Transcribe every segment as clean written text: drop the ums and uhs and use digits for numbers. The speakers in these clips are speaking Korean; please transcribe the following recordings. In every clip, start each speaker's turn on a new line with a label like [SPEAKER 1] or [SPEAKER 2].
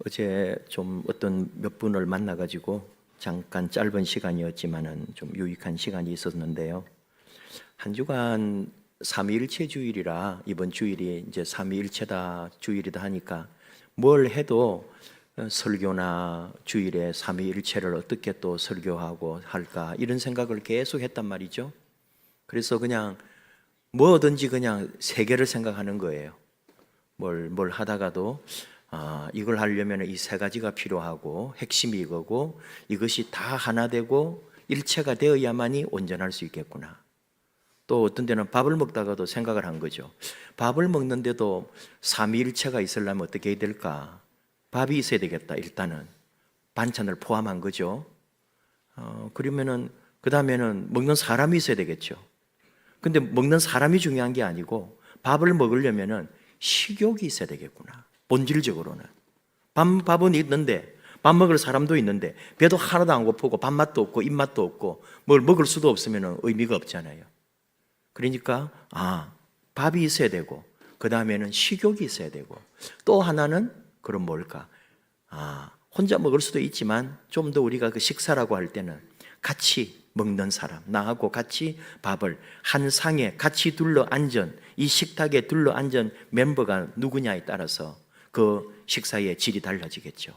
[SPEAKER 1] 어제 좀 어떤 몇 분을 만나가지고 잠깐 짧은 시간이었지만은 좀 유익한 시간이 있었는데요. 한 주간 삼위일체 주일이라 이번 주일이 이제 삼위일체다 주일이다 하니까 뭘 해도 설교나 주일에 삼위일체를 어떻게 또 설교하고 할까 이런 생각을 계속 했단 말이죠. 그래서 그냥 뭐든지 그냥 세 개를 생각하는 거예요. 뭘 하다가도 이걸 하려면 이 세 가지가 필요하고 핵심이 이거고 이것이 다 하나 되고 일체가 되어야만이 온전할 수 있겠구나. 또 어떤 때는 밥을 먹다가도 생각을 한 거죠. 밥을 먹는데도 삼위일체가 있으려면 어떻게 해야 될까? 밥이 있어야 되겠다. 일단은 반찬을 포함한 거죠. 그러면은 그 다음에는 먹는 사람이 있어야 되겠죠. 근데 먹는 사람이 중요한 게 아니고 밥을 먹으려면은 식욕이 있어야 되겠구나. 본질적으로는 밥은 있는데 밥 먹을 사람도 있는데 배도 하나도 안 고프고 밥맛도 없고 입맛도 없고 뭘 먹을 수도 없으면 의미가 없잖아요. 그러니까 밥이 있어야 되고 그 다음에는 식욕이 있어야 되고 또 하나는 그럼 뭘까? 혼자 먹을 수도 있지만 좀 더 우리가 그 식사라고 할 때는 같이 먹는 사람, 나하고 같이 밥을 한 상에 같이 둘러 앉은, 이 식탁에 둘러 앉은 멤버가 누구냐에 따라서 그 식사의 질이 달라지겠죠.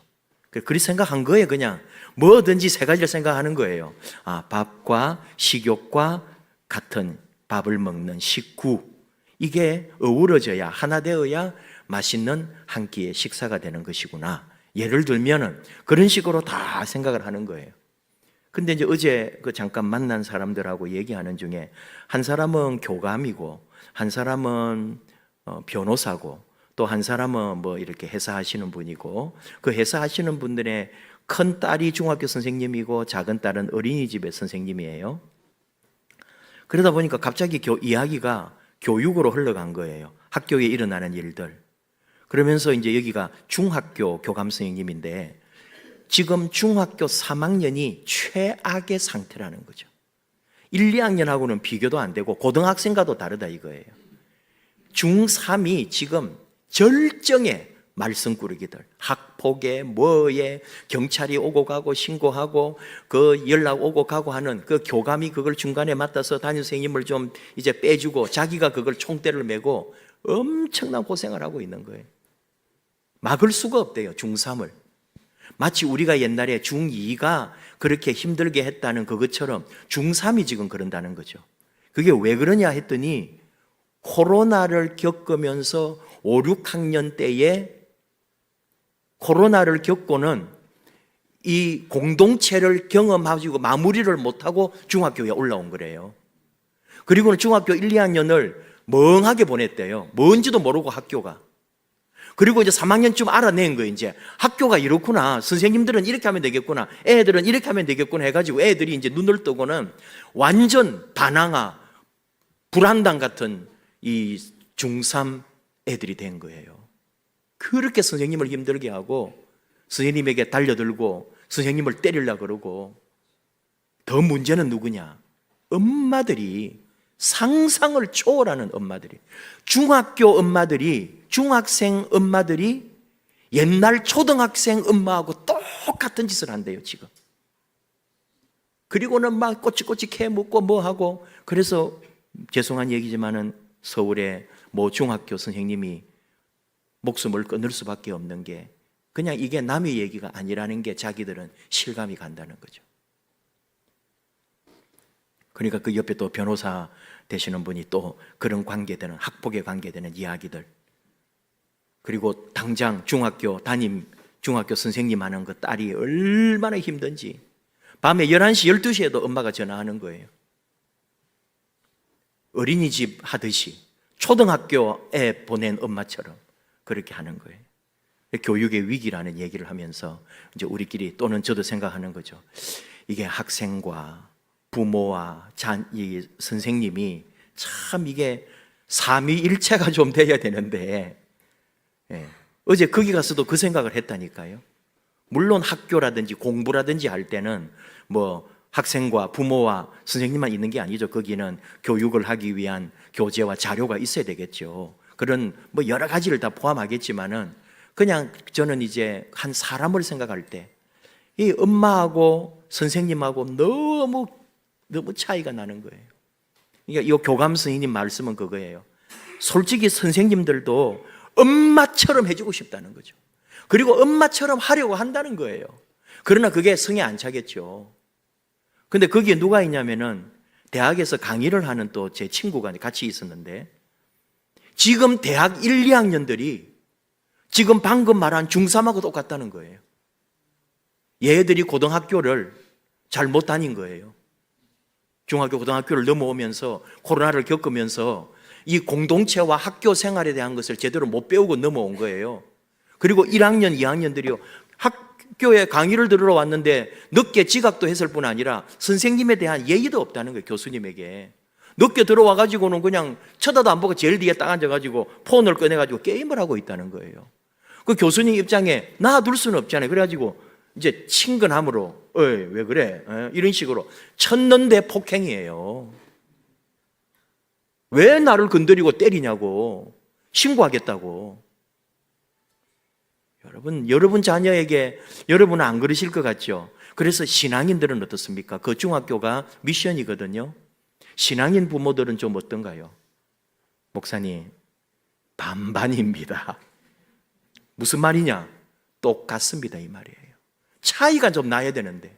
[SPEAKER 1] 그렇게 생각한 거예요. 그냥 뭐든지 세 가지를 생각하는 거예요. 밥과 식욕과 같은 밥을 먹는 식구, 이게 어우러져야 하나 되어야 맛있는 한 끼의 식사가 되는 것이구나. 예를 들면은 그런 식으로 다 생각을 하는 거예요. 근데 이제 어제 그 잠깐 만난 사람들하고 얘기하는 중에 한 사람은 교감이고 한 사람은 변호사고 또 한 사람은 뭐 이렇게 회사하시는 분이고 그 회사하시는 분들의 큰 딸이 중학교 선생님이고 작은 딸은 어린이집의 선생님이에요. 그러다 보니까 갑자기 이야기가 교육으로 흘러간 거예요. 학교에 일어나는 일들. 그러면서 이제 여기가 중학교 교감 선생님인데 지금 중학교 3학년이 최악의 상태라는 거죠. 1, 2학년하고는 비교도 안 되고 고등학생과도 다르다 이거예요. 중3이 지금 절정의 말썽꾸러기들, 학폭에 뭐에 경찰이 오고 가고 신고하고 그 연락 오고 가고 하는 그 교감이 그걸 중간에 맡아서 담임 선생님을 좀 이제 빼주고 자기가 그걸 총대를 메고 엄청난 고생을 하고 있는 거예요. 막을 수가 없대요, 중3을. 마치 우리가 옛날에 중2가 그렇게 힘들게 했다는 그것처럼 중3이 지금 그런다는 거죠. 그게 왜 그러냐 했더니 코로나를 겪으면서 5, 6학년 때에 코로나를 겪고는 이 공동체를 경험하고 마무리를 못하고 중학교에 올라온 거래요. 그리고는 중학교 1, 2학년을 멍하게 보냈대요. 뭔지도 모르고 학교가. 그리고 이제 3학년쯤 알아낸 거예요. 이제 학교가 이렇구나. 선생님들은 이렇게 하면 되겠구나. 애들은 이렇게 하면 되겠구나 해가지고 애들이 이제 눈을 뜨고는 완전 반항아, 불안당 같은 이 중3 애들이 된 거예요. 그렇게 선생님을 힘들게 하고 선생님에게 달려들고 선생님을 때리려고 그러고 더 문제는 누구냐? 엄마들이 상상을 초월하는 엄마들이 중학교 엄마들이 중학생 엄마들이 옛날 초등학생 엄마하고 똑같은 짓을 한대요 지금. 그리고는 막 꼬치꼬치 캐 묻고 뭐하고 그래서 죄송한 얘기지만은 서울의 모 중학교 선생님이 목숨을 끊을 수밖에 없는 게 그냥 이게 남의 얘기가 아니라는 게 자기들은 실감이 간다는 거죠. 그러니까 그 옆에 또 변호사 되시는 분이 또 그런 관계되는 학폭에 관계되는 이야기들 그리고 당장 중학교 선생님 하는 그 딸이 얼마나 힘든지 밤에 11시, 12시에도 엄마가 전화하는 거예요. 어린이집 하듯이 초등학교에 보낸 엄마처럼 그렇게 하는 거예요. 교육의 위기라는 얘기를 하면서 이제 우리끼리 또는 저도 생각하는 거죠. 이게 학생과 부모와 이 선생님이 참 이게 삼위일체가 좀 돼야 되는데 어제 거기 가서도 그 생각을 했다니까요. 물론 학교라든지 공부라든지 할 때는 뭐 학생과 부모와 선생님만 있는 게 아니죠. 거기는 교육을 하기 위한 교재와 자료가 있어야 되겠죠. 그런 뭐 여러 가지를 다 포함하겠지만은 그냥 저는 이제 한 사람을 생각할 때 이 엄마하고 선생님하고 너무 차이가 나는 거예요. 그러니까 이 교감 선생님 말씀은 그거예요. 솔직히 선생님들도 엄마처럼 해주고 싶다는 거죠. 그리고 엄마처럼 하려고 한다는 거예요. 그러나 그게 성에 안 차겠죠. 근데 거기에 누가 있냐면은 대학에서 강의를 하는 또 제 친구가 같이 있었는데, 지금 대학 1, 2학년들이 지금 방금 말한 중3하고 똑같다는 거예요. 얘들이 고등학교를 잘 못 다닌 거예요. 중학교, 고등학교를 넘어오면서 코로나를 겪으면서 이 공동체와 학교 생활에 대한 것을 제대로 못 배우고 넘어온 거예요. 그리고 1학년, 2학년들이요. 학교에 강의를 들으러 왔는데 늦게 지각도 했을 뿐 아니라 선생님에 대한 예의도 없다는 거예요. 교수님에게. 늦게 들어와가지고는 그냥 쳐다도 안 보고 제일 뒤에 딱 앉아가지고 폰을 꺼내가지고 게임을 하고 있다는 거예요. 그 교수님 입장에 놔둘 수는 없잖아요. 그래가지고 이제 친근함으로 왜 그래? 이런 식으로 쳤는데 폭행이에요. 왜 나를 건드리고 때리냐고, 신고하겠다고. 여러분 자녀에게 여러분은 안 그러실 것 같죠? 그래서 신앙인들은 어떻습니까? 그 중학교가 미션이거든요. 신앙인 부모들은 좀 어떤가요? 목사님, 반반입니다. 무슨 말이냐? 똑같습니다, 이 말이에요. 차이가 좀 나야 되는데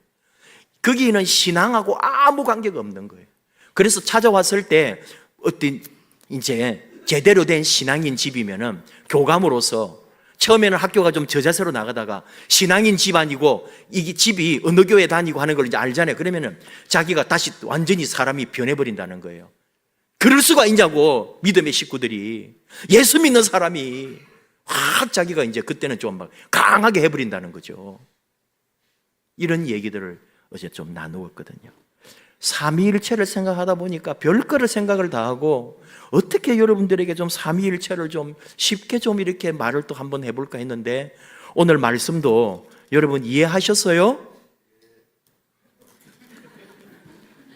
[SPEAKER 1] 거기는 신앙하고 아무 관계가 없는 거예요. 그래서 찾아왔을 때 어떤 이제 제대로 된 신앙인 집이면은 교감으로서 처음에는 학교가 좀 저자세로 나가다가 신앙인 집안이고 이게 집이 어느 교회 다니고 하는 걸 이제 알잖아요. 그러면은 자기가 다시 완전히 사람이 변해버린다는 거예요. 그럴 수가 있냐고, 믿음의 식구들이. 예수 믿는 사람이 확 자기가 이제 그때는 좀 막 강하게 해버린다는 거죠. 이런 얘기들을 어제 좀 나누었거든요. 삼위일체를 생각하다 보니까 별거를 생각을 다 하고 어떻게 여러분들에게 좀 삼위일체를 좀 쉽게 좀 이렇게 말을 또 한번 해볼까 했는데, 오늘 말씀도 여러분 이해하셨어요?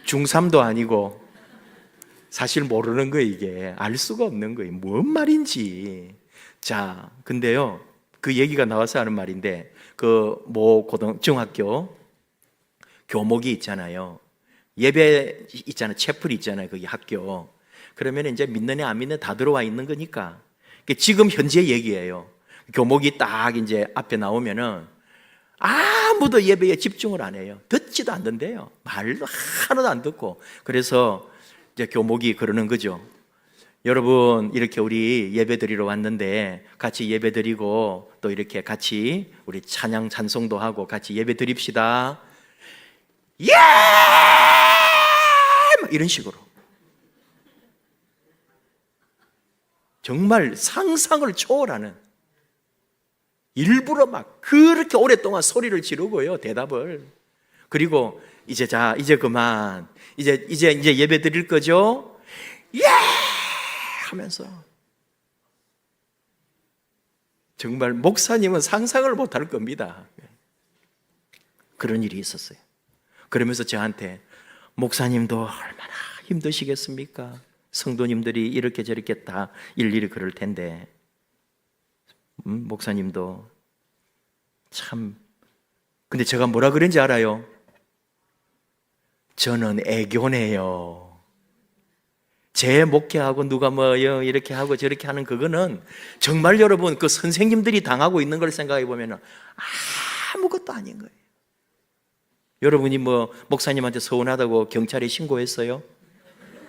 [SPEAKER 1] 중3도 아니고 사실 모르는 거예요. 이게 알 수가 없는 거예요. 뭔 말인지. 자, 근데요, 그 얘기가 나와서 하는 말인데, 그 모 중학교 교목이 있잖아요. 예배 있잖아요. 채플 있잖아요. 거기 학교. 그러면 이제 믿는 애 안 믿는 애 다 들어와 있는 거니까. 지금 현재 얘기예요. 교목이 딱 이제 앞에 나오면은 아무도 예배에 집중을 안 해요. 듣지도 않는데요. 말도 하나도 안 듣고. 그래서 이제 교목이 그러는 거죠. 여러분, 이렇게 우리 예배 드리러 왔는데 같이 예배 드리고 또 이렇게 같이 우리 찬양 찬송도 하고 같이 예배 드립시다. 예! 이런 식으로. 정말 상상을 초월하는, 일부러 막 그렇게 오랫동안 소리를 지르고요, 대답을. 그리고 이제 그만. 이제 예배 드릴 거죠? 예! 하면서. 정말 목사님은 상상을 못 할 겁니다. 그런 일이 있었어요. 그러면서 저한테, 목사님도 얼마나 힘드시겠습니까? 성도님들이 이렇게 저렇게 다 일일이 그럴 텐데, 목사님도 참. 근데 제가 뭐라 그런지 알아요? 저는 애교네요. 제 목회하고 누가 뭐 이렇게 하고 저렇게 하는 그거는 정말 여러분, 그 선생님들이 당하고 있는 걸 생각해 보면 아무것도 아닌 거예요. 여러분이 뭐 목사님한테 서운하다고 경찰에 신고했어요?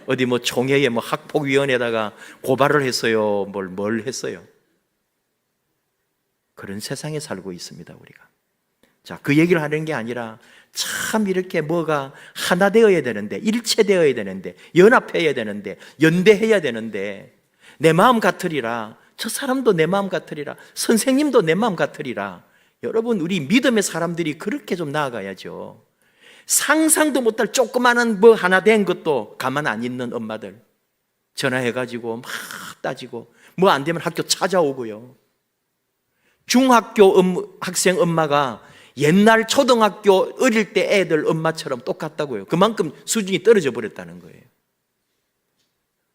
[SPEAKER 1] 어디 뭐 총회에 뭐 학폭위원회에다가 고발을 했어요? 뭘 했어요? 그런 세상에 살고 있습니다, 우리가. 자, 그 얘기를 하는 게 아니라 참 이렇게 뭐가 하나 되어야 되는데, 일체되어야 되는데, 연합해야 되는데, 연대해야 되는데, 내 마음 같으리라, 저 사람도 내 마음 같으리라, 선생님도 내 마음 같으리라. 여러분, 우리 믿음의 사람들이 그렇게 좀 나아가야죠. 상상도 못할 조그마한 뭐 하나 된 것도 가만 안 있는 엄마들 전화해가지고 막 따지고, 뭐 안 되면 학교 찾아오고요. 중학교 학생 엄마가 옛날 초등학교 어릴 때 애들 엄마처럼 똑같다고요. 그만큼 수준이 떨어져 버렸다는 거예요.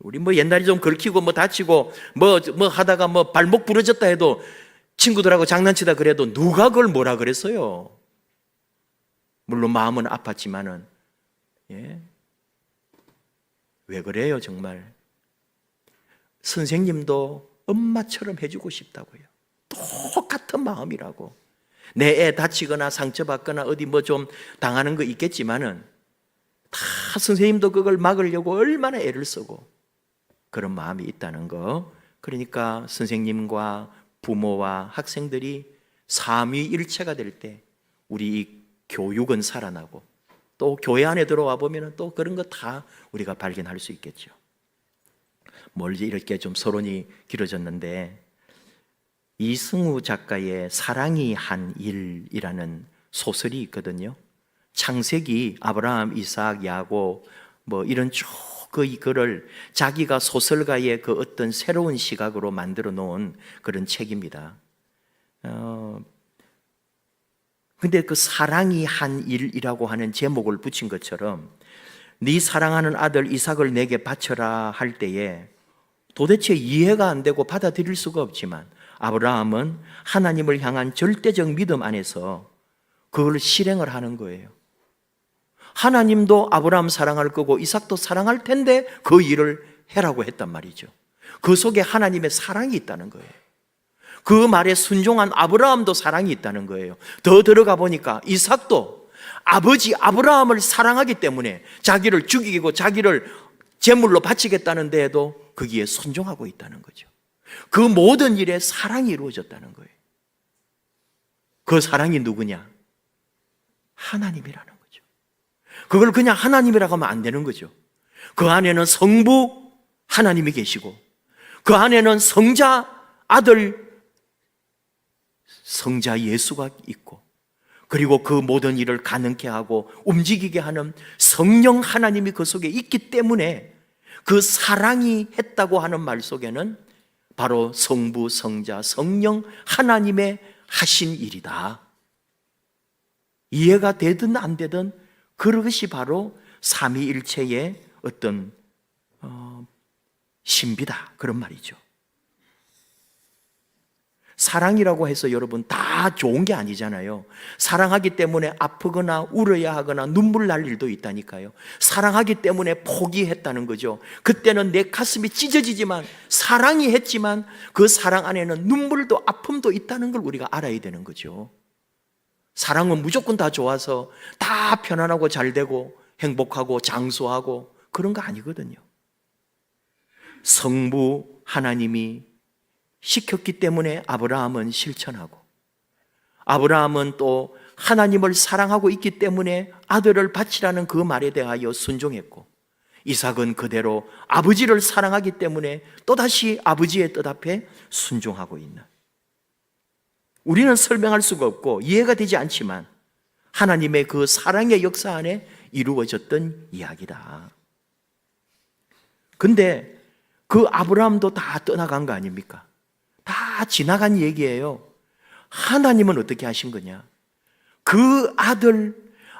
[SPEAKER 1] 우리 뭐 옛날에 좀 긁히고 뭐 다치고 뭐 하다가 뭐 발목 부러졌다 해도 친구들하고 장난치다 그래도 누가 그걸 뭐라 그랬어요? 물론 마음은 아팠지만은, 예? 왜 그래요, 정말? 선생님도 엄마처럼 해주고 싶다고요. 똑같은 마음이라고. 내 애 다치거나 상처받거나 어디 뭐 좀 당하는 거 있겠지만은 다 선생님도 그걸 막으려고 얼마나 애를 쓰고 그런 마음이 있다는 거. 그러니까 선생님과 부모와 학생들이 삼위일체가 될 때 우리 이 교육은 살아나고 또 교회 안에 들어와 보면 또 그런 거 다 우리가 발견할 수 있겠죠. 멀리 이렇게 좀 서론이 길어졌는데, 이승우 작가의 사랑이 한 일이라는 소설이 있거든요. 창세기, 아브라함, 이삭, 야곱 뭐 이런 쭉 그 글을 자기가 소설가의 그 어떤 새로운 시각으로 만들어 놓은 그런 책입니다. 근데 그 사랑이 한 일이라고 하는 제목을 붙인 것처럼 네 사랑하는 아들 이삭을 내게 바쳐라 할 때에 도대체 이해가 안 되고 받아들일 수가 없지만 아브라함은 하나님을 향한 절대적 믿음 안에서 그걸 실행을 하는 거예요. 하나님도 아브라함 사랑할 거고 이삭도 사랑할 텐데 그 일을 해라고 했단 말이죠. 그 속에 하나님의 사랑이 있다는 거예요. 그 말에 순종한 아브라함도 사랑이 있다는 거예요. 더 들어가 보니까 이삭도 아버지 아브라함을 사랑하기 때문에 자기를 죽이고 자기를 제물로 바치겠다는 데에도 거기에 순종하고 있다는 거죠. 그 모든 일에 사랑이 이루어졌다는 거예요. 그 사랑이 누구냐? 하나님이라는 거죠. 그걸 그냥 하나님이라고 하면 안 되는 거죠. 그 안에는 성부 하나님이 계시고 그 안에는 성자 아들 성자 예수가 있고 그리고 그 모든 일을 가능케 하고 움직이게 하는 성령 하나님이 그 속에 있기 때문에 그 사랑이 했다고 하는 말 속에는 바로 성부, 성자, 성령 하나님의 하신 일이다. 이해가 되든 안 되든 그것이 바로 삼위일체의 어떤 신비다 그런 말이죠. 사랑이라고 해서 여러분 다 좋은 게 아니잖아요. 사랑하기 때문에 아프거나 울어야 하거나 눈물 날 일도 있다니까요. 사랑하기 때문에 포기했다는 거죠. 그때는 내 가슴이 찢어지지만 사랑이 했지만 그 사랑 안에는 눈물도 아픔도 있다는 걸 우리가 알아야 되는 거죠. 사랑은 무조건 다 좋아서 다 편안하고 잘 되고 행복하고 장수하고 그런 거 아니거든요. 성부 하나님이 시켰기 때문에 아브라함은 실천하고 아브라함은 또 하나님을 사랑하고 있기 때문에 아들을 바치라는 그 말에 대하여 순종했고 이삭은 그대로 아버지를 사랑하기 때문에 또다시 아버지의 뜻 앞에 순종하고 있는, 우리는 설명할 수가 없고 이해가 되지 않지만 하나님의 그 사랑의 역사 안에 이루어졌던 이야기다. 근데 그 아브라함도 다 떠나간 거 아닙니까? 다 지나간 얘기예요. 하나님은 어떻게 하신 거냐? 그 아들,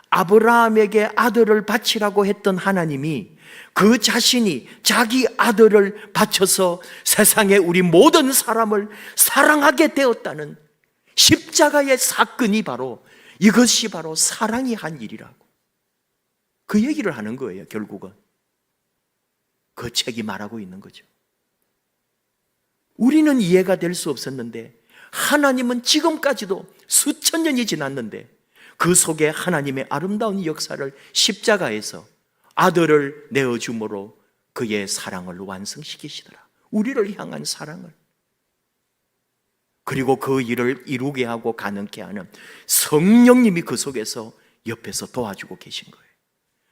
[SPEAKER 1] 아브라함에게 아들을 바치라고 했던 하나님이 그 자신이 자기 아들을 바쳐서 세상의 우리 모든 사람을 사랑하게 되었다는 십자가의 사건이 바로 이것이 바로 사랑이 한 일이라고 그 얘기를 하는 거예요. 결국은 그 책이 말하고 있는 거죠. 우리는 이해가 될 수 없었는데 하나님은 지금까지도 수천 년이 지났는데 그 속에 하나님의 아름다운 역사를 십자가에서 아들을 내어줌으로 그의 사랑을 완성시키시더라. 우리를 향한 사랑을. 그리고 그 일을 이루게 하고 가능케 하는 성령님이 그 속에서 옆에서 도와주고 계신 거예요.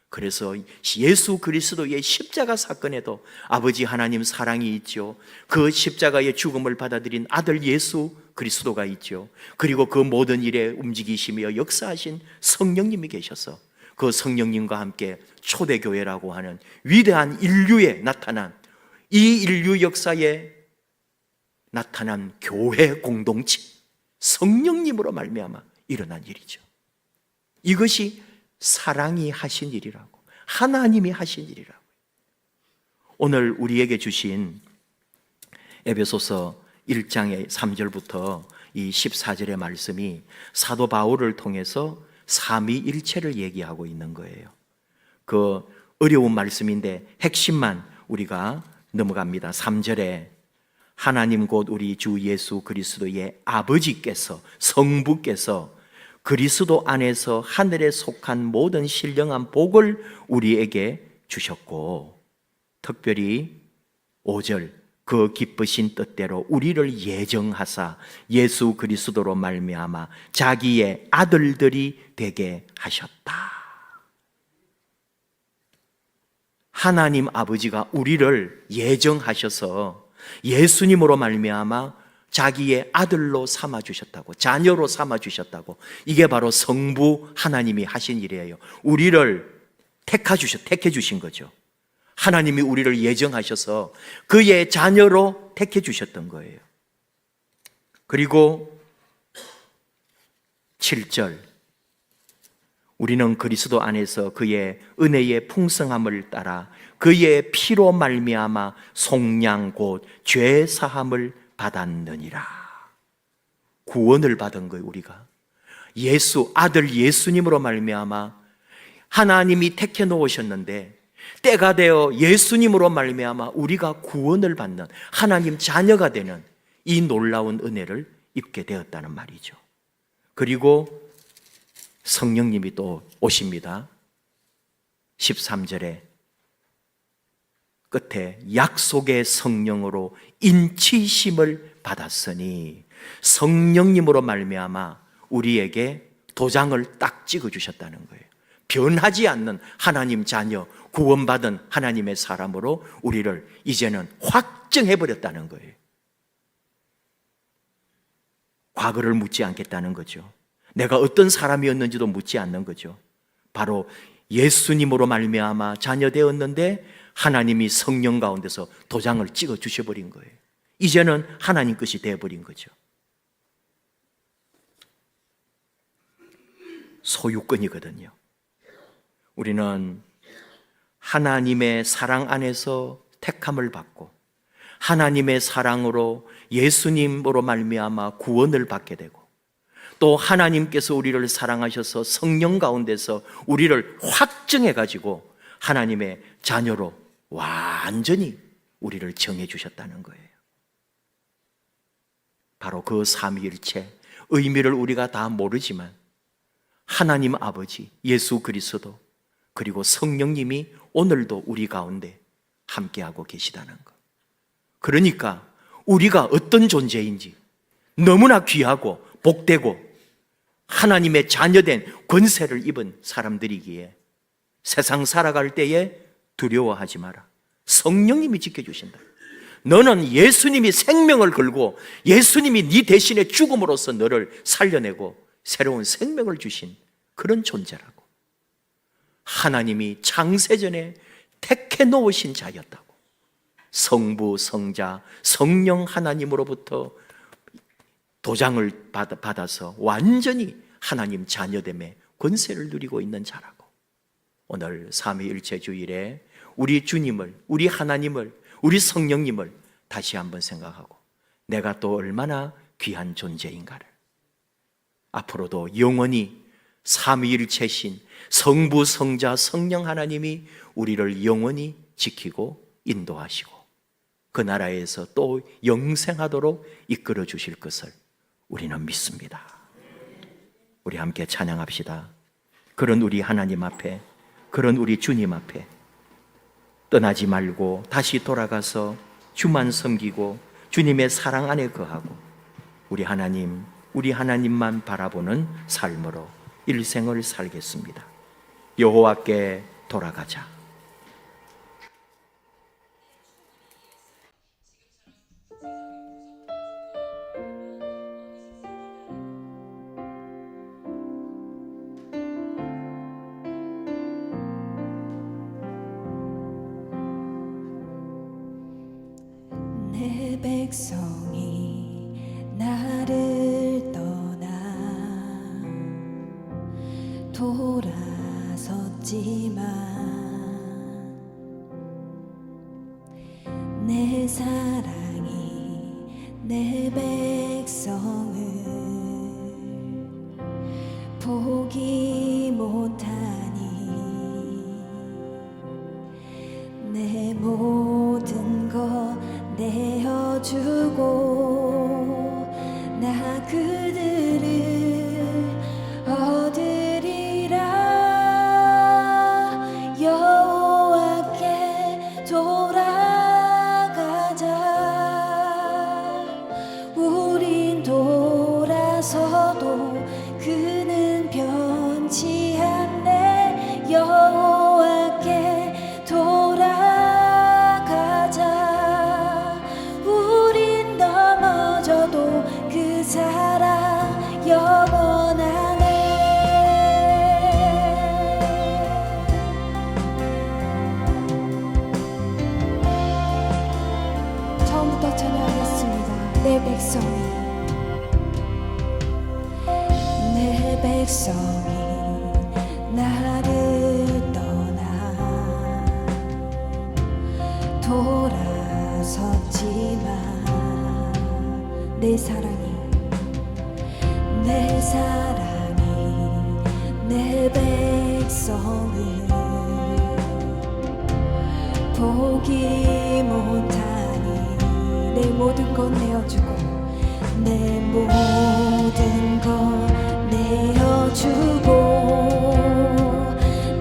[SPEAKER 1] 그래서 예수 그리스도의 십자가 사건에도 아버지 하나님 사랑이 있죠. 그 십자가의 죽음을 받아들인 아들 예수 그리스도가 있죠. 그리고 그 모든 일에 움직이시며 역사하신 성령님이 계셔서 그 성령님과 함께 초대교회라고 하는 위대한 인류에 나타난 이 인류 역사에 나타난 교회 공동체, 성령님으로 말미암아 일어난 일이죠. 이것이 사랑이 하신 일이라고, 하나님이 하신 일이라고. 오늘 우리에게 주신 에베소서 1장의 3절부터 이 14절의 말씀이 사도 바울을 통해서 삼위일체를 얘기하고 있는 거예요. 그 어려운 말씀인데 핵심만 우리가 넘어갑니다. 3절에 하나님 곧 우리 주 예수 그리스도의 아버지께서, 성부께서 그리스도 안에서 하늘에 속한 모든 신령한 복을 우리에게 주셨고, 특별히 5절 그 기쁘신 뜻대로 우리를 예정하사 예수 그리스도로 말미암아 자기의 아들들이 되게 하셨다. 하나님 아버지가 우리를 예정하셔서 예수님으로 말미암아 자기의 아들로 삼아주셨다고, 자녀로 삼아주셨다고. 이게 바로 성부 하나님이 하신 일이에요. 우리를 택해 주신 거죠. 하나님이 우리를 예정하셔서 그의 자녀로 택해 주셨던 거예요. 그리고 7절 우리는 그리스도 안에서 그의 은혜의 풍성함을 따라 그의 피로 말미암아 속량 곧 죄 사함을 받았느니라. 구원을 받은 거예요. 우리가 아들 예수님으로 말미암아 하나님이 택해 놓으셨는데 때가 되어 예수님으로 말미암아 우리가 구원을 받는 하나님 자녀가 되는 이 놀라운 은혜를 입게 되었다는 말이죠. 그리고 성령님이 또 오십니다. 13절에 끝에 약속의 성령으로 인치심을 받았으니, 성령님으로 말미암아 우리에게 도장을 딱 찍어 주셨다는 거예요. 변하지 않는 하나님 자녀, 구원받은 하나님의 사람으로 우리를 이제는 확정해 버렸다는 거예요. 과거를 묻지 않겠다는 거죠. 내가 어떤 사람이었는지도 묻지 않는 거죠. 바로 예수님으로 말미암아 자녀 되었는데 하나님이 성령 가운데서 도장을 찍어 주셔버린 거예요. 이제는 하나님 것이 되어버린 거죠. 소유권이거든요. 우리는 하나님의 사랑 안에서 택함을 받고 하나님의 사랑으로 예수님으로 말미암아 구원을 받게 되고, 또 하나님께서 우리를 사랑하셔서 성령 가운데서 우리를 확정해 가지고 하나님의 자녀로 완전히 우리를 정해 주셨다는 거예요. 바로 그 삼위일체 의미를 우리가 다 모르지만 하나님 아버지, 예수 그리스도, 그리고 성령님이 오늘도 우리 가운데 함께하고 계시다는 것. 그러니까 우리가 어떤 존재인지 너무나 귀하고 복되고 하나님의 자녀된 권세를 입은 사람들이기에 세상 살아갈 때에 두려워하지 마라. 성령님이 지켜주신다. 너는 예수님이 생명을 걸고 예수님이 네 대신에 죽음으로써 너를 살려내고 새로운 생명을 주신 그런 존재라고. 하나님이 창세전에 택해 놓으신 자였다고. 성부, 성자, 성령 하나님으로부터 도장을 받아서 완전히 하나님 자녀됨의 권세를 누리고 있는 자라고. 오늘 삼위일체 주일에 우리 주님을, 우리 하나님을, 우리 성령님을 다시 한번 생각하고 내가 또 얼마나 귀한 존재인가를, 앞으로도 영원히 삼위일체신 성부, 성자, 성령 하나님이 우리를 영원히 지키고 인도하시고 그 나라에서 또 영생하도록 이끌어 주실 것을 우리는 믿습니다. 우리 함께 찬양합시다. 그런 우리 하나님 앞에, 그런 우리 주님 앞에 떠나지 말고 다시 돌아가서 주만 섬기고 주님의 사랑 안에 거하고 우리 하나님만 바라보는 삶으로 일생을 살겠습니다. 여호와께 돌아가자.
[SPEAKER 2] 내 백성이 나를 떠나 돌아섰지만 내 사랑이 내 백성을 포기 못하니 내 모든 것 내어주고 나 그들을 얻으리라. 여호와께 돌아가자. 우린 돌아서도 그는 변치 않네. 여호와께 돌아가자. 우린 넘어져도 그 사랑 영원하네. 처음부터 찬양하겠습니다. 내 백성이 나를 떠나 돌아섰지만 내 사랑이 내 백성을 포기 못하니 내 모든 것 내어주고 내 모든 것 내어주고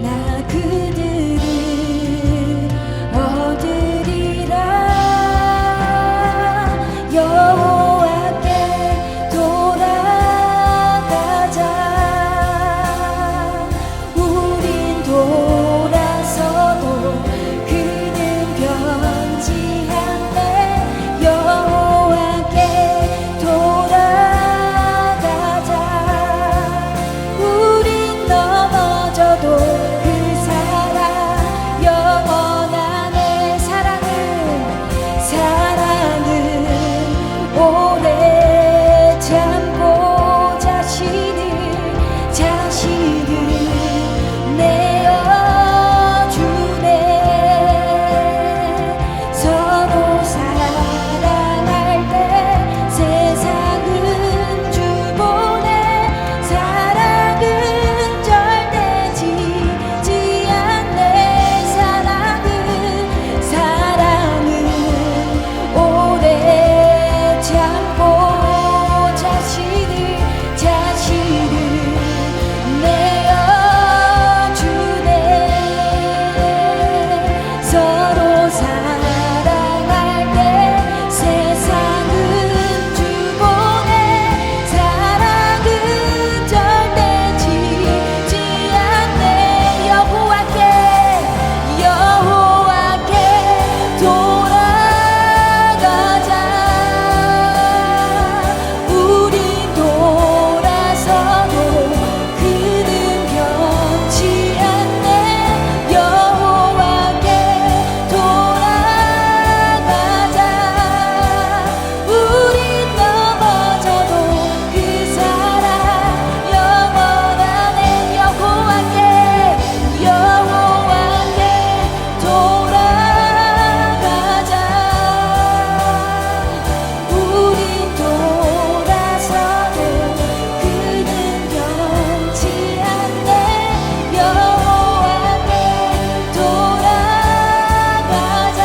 [SPEAKER 2] 나 그들을 얻으리라. 여호와께 돌아가자. 우린 돌아서도 그는 변치 않네. 여호와께 돌아가자. 우린 넘어져도 그 사랑 영원하네. 사랑은 오래 참고 자신을 내어주네. 서로 사랑할 때 세상은 주보네. 사랑은 절대 지지 않네. 사랑은 오래 참고 자신을 내어주네. 서로 사랑할 때 세상은 주보네. 사랑은 절대 지지 않네. 여호와께 돌아가자. 우린 돌아서도 그는 변치 않네. 여호와께 돌아가자. 우린 넘어져도 그 사랑 영원하네. 여호와께 돌아가자. 우린 돌아서도 그는 변치 않네. 여호와께 돌아가자.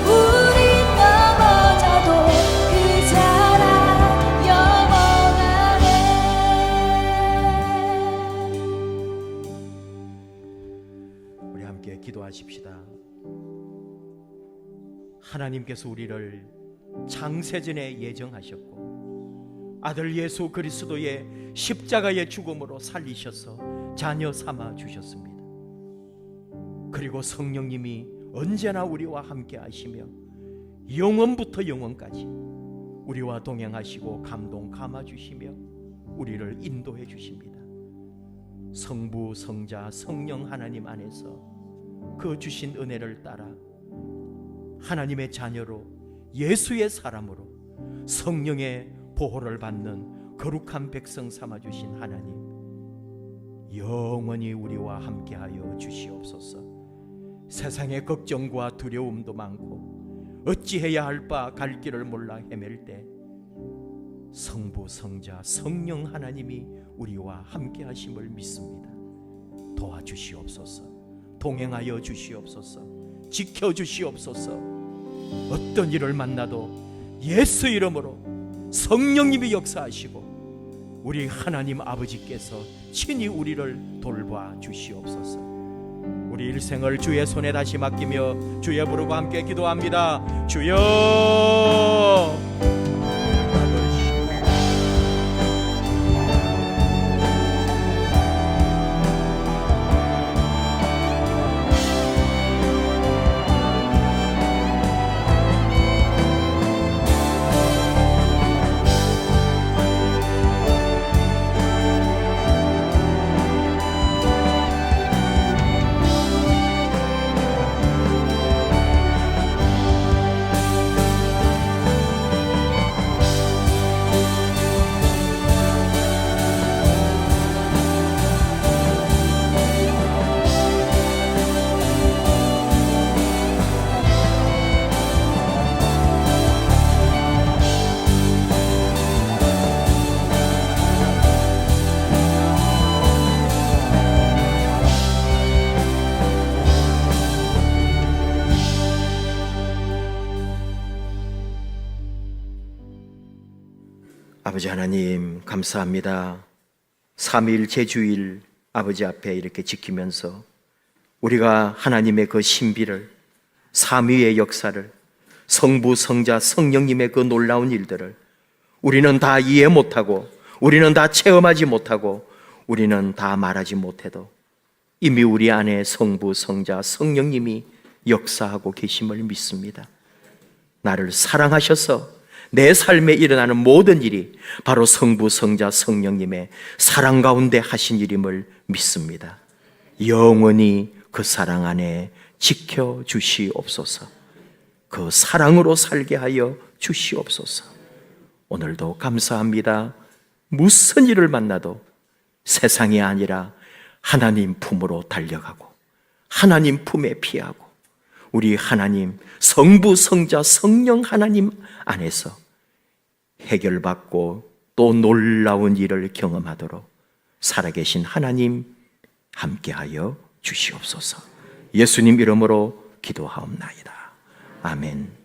[SPEAKER 2] 우린 넘어져도 그 사랑 영원하네.
[SPEAKER 1] 우리 함께 기도하십시다. 하나님께서 우리를 창세전에 예정하셨고 아들 예수 그리스도의 십자가의 죽음으로 살리셔서 자녀 삼아 주셨습니다. 그리고 성령님이 언제나 우리와 함께 하시며 영원부터 영원까지 우리와 동행하시고 감동 감아 주시며 우리를 인도해 주십니다. 성부, 성자, 성령 하나님 안에서 그 주신 은혜를 따라 하나님의 자녀로 예수의 사람으로 성령의 보호를 받는 거룩한 백성 삼아주신 하나님, 영원히 우리와 함께하여 주시옵소서. 세상의 걱정과 두려움도 많고 어찌해야 할 바 갈 길을 몰라 헤맬 때 성부, 성자, 성령 하나님이 우리와 함께 하심을 믿습니다. 도와주시옵소서. 동행하여 주시옵소서. 지켜주시옵소서. 어떤 일을 만나도 예수 이름으로 성령님이 역사하시고 우리 하나님 아버지께서 친히 우리를 돌봐 주시옵소서. 우리 일생을 주의 손에 다시 맡기며 주의 부르고 함께 기도합니다. 주여, 아버지 하나님 감사합니다. 3일 제주일 아버지 앞에 이렇게 지키면서 우리가 하나님의 그 신비를, 삼위의 역사를, 성부, 성자, 성령님의 그 놀라운 일들을 우리는 다 이해 못하고, 우리는 다 체험하지 못하고, 우리는 다 말하지 못해도 이미 우리 안에 성부, 성자, 성령님이 역사하고 계심을 믿습니다. 나를 사랑하셔서 내 삶에 일어나는 모든 일이 바로 성부, 성자, 성령님의 사랑 가운데 하신 일임을 믿습니다. 영원히 그 사랑 안에 지켜주시옵소서. 그 사랑으로 살게 하여 주시옵소서. 오늘도 감사합니다. 무슨 일을 만나도 세상이 아니라 하나님 품으로 달려가고 하나님 품에 피하고 우리 하나님 성부, 성자, 성령 하나님 안에서 해결받고 또 놀라운 일을 경험하도록 살아계신 하나님 함께하여 주시옵소서. 예수님 이름으로 기도하옵나이다. 아멘.